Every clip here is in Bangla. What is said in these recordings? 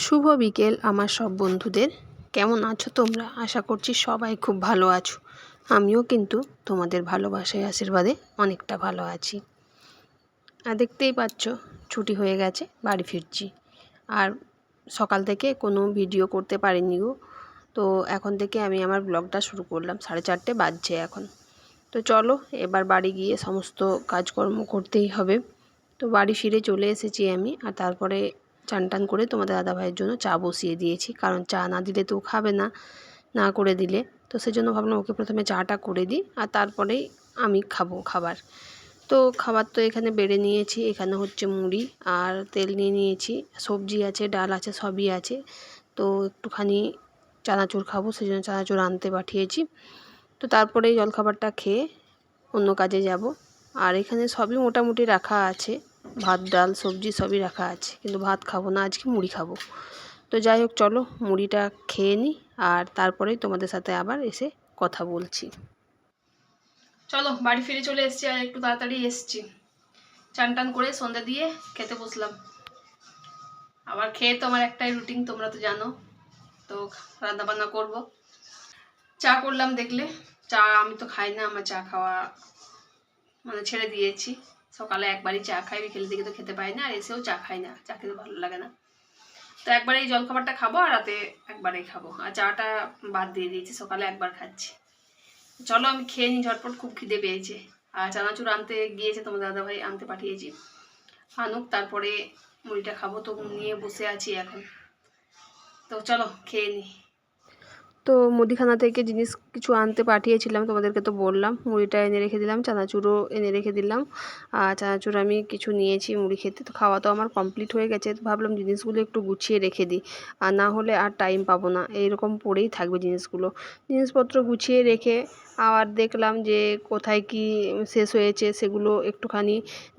শুভ বিকেল আমার সব বন্ধুদের। কেমন আছো তোমরা? আশা করছি সবাই খুব ভালো আছো। আমিও কিন্তু তোমাদের ভালোবাসায় আশীর্বাদে অনেকটা ভালো আছি। আর দেখতেই পাচ্ছ ছুটি হয়ে গেছে, বাড়ি ফিরছি। আর সকাল থেকে কোনো ভিডিও করতে পারিনি গো। তো এখন থেকে আমি আমার ব্লগটা শুরু করলাম, 4:30 বাজছে এখন। তো চলো এবার বাড়ি গিয়ে সমস্ত কাজকর্ম করতেই হবে। তো বাড়ি ফিরে চলে এসেছি আমি। আর তারপরে চান টান করে তোমাদের দাদাভাইয়ের জন্য চা বসিয়ে দিয়েছি, কারণ চা না দিলে তো ও খাবে না, না করে দিলে। তো সেজন্য ভাবলাম ওকে প্রথমে চাটা করে দিই, আর তারপরেই আমি খাবো খাবার। তো খাবার তো এখানে বেড়ে নিয়েছি। এখানে হচ্ছে মুড়ি আর তেল নিয়ে নিয়েছি, সবজি আছে, ডাল আছে, সবই আছে। তো একটুখানি চানাচুর খাবো, সেই জন্য চানাচুর আনতে পাঠিয়েছি। তো তারপরেই জলখাবারটা খেয়ে অন্য কাজে যাব। আর এখানে সবই মোটামুটি রাখা আছে, ভাত ডাল সবজি সবই রাখা আছে, কিন্তু ভাত খাবো না, আজকে মুড়ি খাবো। তো যাই হোক, চলো মুড়িটা খেয়ে নিই, আর তারপরেই তোমাদের সাথে আবার এসে কথা বলছি। চলো বাড়ি ফিরে চলে এসেছি, আর একটু তাড়াতাড়ি এসেছি। চান টান করে সন্ধ্যা দিয়ে খেতে বসলাম। আবার খেয়ে তো আমার একটাই রুটিন, তোমরা তো জানো। তো রান্না বান্না করবো। চা করলাম, দেখলে চা আমি তো খাই না, আমার চা খাওয়া মানে ছেড়ে দিয়েছি। সকালে একবারই চা খাই, বিকেলের দিকে তো খেতে পাই না, আর এসেও চা খাই না, চা খেতে ভালো লাগে না। তো একবারে এই জলখাবারটা খাবো, আর রাতে একবারেই খাবো। আর চাটা বাদ দিয়ে দিয়েছি, সকালে একবার খাচ্ছি। চলো আমি খেয়ে নিই ঝটপট, খুব খিদে পেয়েছে। আর চানাচুর আনতে গিয়েছে তোমার দাদাভাই, আনতে পাঠিয়েছি, আনুক তারপরে মুড়িটা খাবো। তো নিয়ে বসে আছি এখন। তো চলো খেয়ে নিই। তো মুদিখানা থেকে জিনিস কিছু আনতে পাঠিয়েছিলাম, তোমাদেরকে তো বললাম। মুড়িটা এনে রেখে দিলাম, চানাচুরও এনে রেখে দিলাম। আর চানাচুর আমি কিছু নিয়েছি মুড়ি খেতে। তো খাওয়া তো আমার কমপ্লিট হয়ে গেছে। তো ভাবলাম জিনিসগুলো একটু গুছিয়ে রেখে দিই, আর না হলে আর টাইম পাবো না, এইরকম পড়েই থাকবে জিনিসগুলো। জিনিসপত্র গুছিয়ে রেখে আবার দেখলাম যে কোথায় কি শেষ হয়েছে, সেগুলো একটুখানি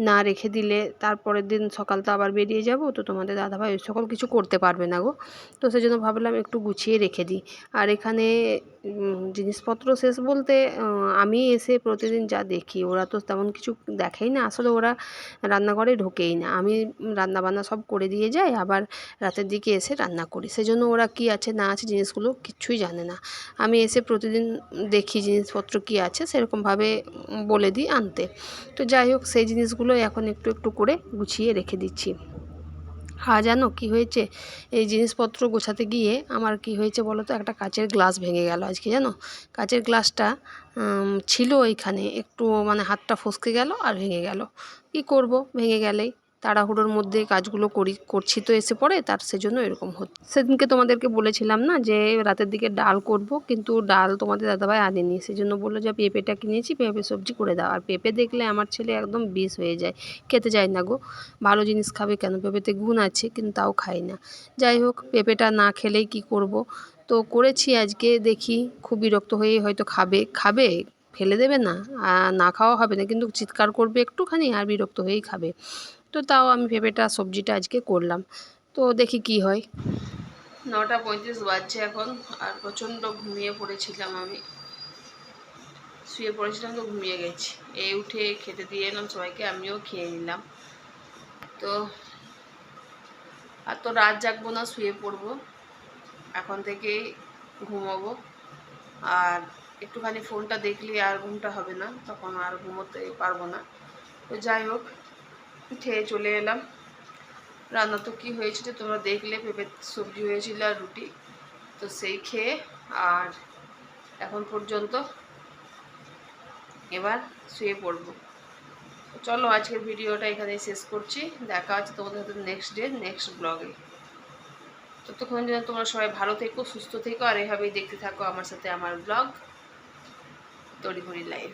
না রেখে দিলে তারপরের দিন সকাল তো আবার বেরিয়ে যাব। তো তোমাদের দাদাভাই ওই সকল কিছু করতে পারবে না গো। তো সেজন্য ভাবলাম একটু গুছিয়ে রেখে দিই। আর এখানে জিনিসপত্র শেষ বলতে আমি এসে প্রতিদিন যা দেখি, ওরা তো তেমন কিছু দেখেই না, আসলে ওরা রান্নাঘরে ঢোকেই না। আমি রান্নাবান্না সব করে দিয়ে যাই, আবার রাতের দিকে এসে রান্না করি। সেজন্য ওরা কি আছে না আছে জিনিসগুলো কিচ্ছুই জানে না। আমি এসে প্রতিদিন দেখি জিনিসপত্র কি আছে, সেরকমভাবে বলে দিই আনতে। তো যাই হোক, সেই জিনিসগুলো এখন একটু একটু করে গুছিয়ে রেখে দিচ্ছি। আর জানো কি হয়েছে, এই জিনিসপত্র গোছাতে গিয়ে আমার কি হয়েছে বলো তো, একটা কাচের গ্লাস ভেঙে গেল আজকে। জানো, কাচের গ্লাসটা ছিল ওইখানে, একটু মানে হাতটা ফসকে গেল আর ভেঙে গেল। কি করব, ভেঙে গেলেই তাড়াহুড়োর মধ্যে কাজগুলো করছি তো এসে পড়ে, তার সেজন্য এরকম হচ্ছে। সেদিনকে তোমাদেরকে বলেছিলাম না যে রাতের দিকে ডাল করব, কিন্তু ডাল তোমাদের দাদাভাই আনেনি। সেজন্য বললো যে পেঁপেটা কিনেছি, পেঁপে সবজি করে দাও। আর পেঁপে দেখলে আমার ছেলে একদম বিষ হয়ে যায়, খেতে যায় না গো। ভালো জিনিস খাবে কেন, পেঁপেতে গুণ আছে, কিন্তু তাও খাই না। যাই হোক, পেঁপেটা না খেলেই কি করব। তো করেছি আজকে, দেখি খুব বিরক্ত হয়ে হয়তো খাবে খাবে, ফেলে দেবে না, না খাওয়া হবে না, কিন্তু চিৎকার করবে একটুখানি আর বিরক্ত হয়েই খাবে। তো তাও আমি পেঁপেটা সবজিটা আজকে করলাম। তো দেখি কি হয়। 9:35 বাজছে এখন, আর প্রচণ্ড ঘুমিয়ে পড়েছিলাম আমি, শুয়ে পড়েছিলাম তো ঘুমিয়ে গেছি। এই উঠে খেতে দিয়ে এলাম সবাইকে, আমিও খেয়ে নিলাম। তো আর তো রাত জাগবো না, শুয়ে পড়বো, এখন থেকেই ঘুমাবো। আর একটুখানি ফোনটা দেখলে আর ঘুমটা হবে না, তখন আর ঘুমোতে পারবো না। তো যাই হোক, খেয়ে চলে এলাম। রান্না তো কী হয়েছিল তোমরা দেখলে, পেঁপের সবজি হয়েছিল আর রুটি। তো সেই খেয়ে আর এখন পর্যন্ত এবার শুয়ে পড়বো। চলো আজকের ভিডিওটা এখানেই শেষ করছি। দেখা হচ্ছে তোমাদের সাথে নেক্সট ডে নেক্সট ব্লগে। ততক্ষণ যেন তোমরা সবাই ভালো থেকো, সুস্থ থেকো, আর এভাবেই দেখতে থাকো আমার সাথে আমার ব্লগ তড়িঘড়ি লাইফ।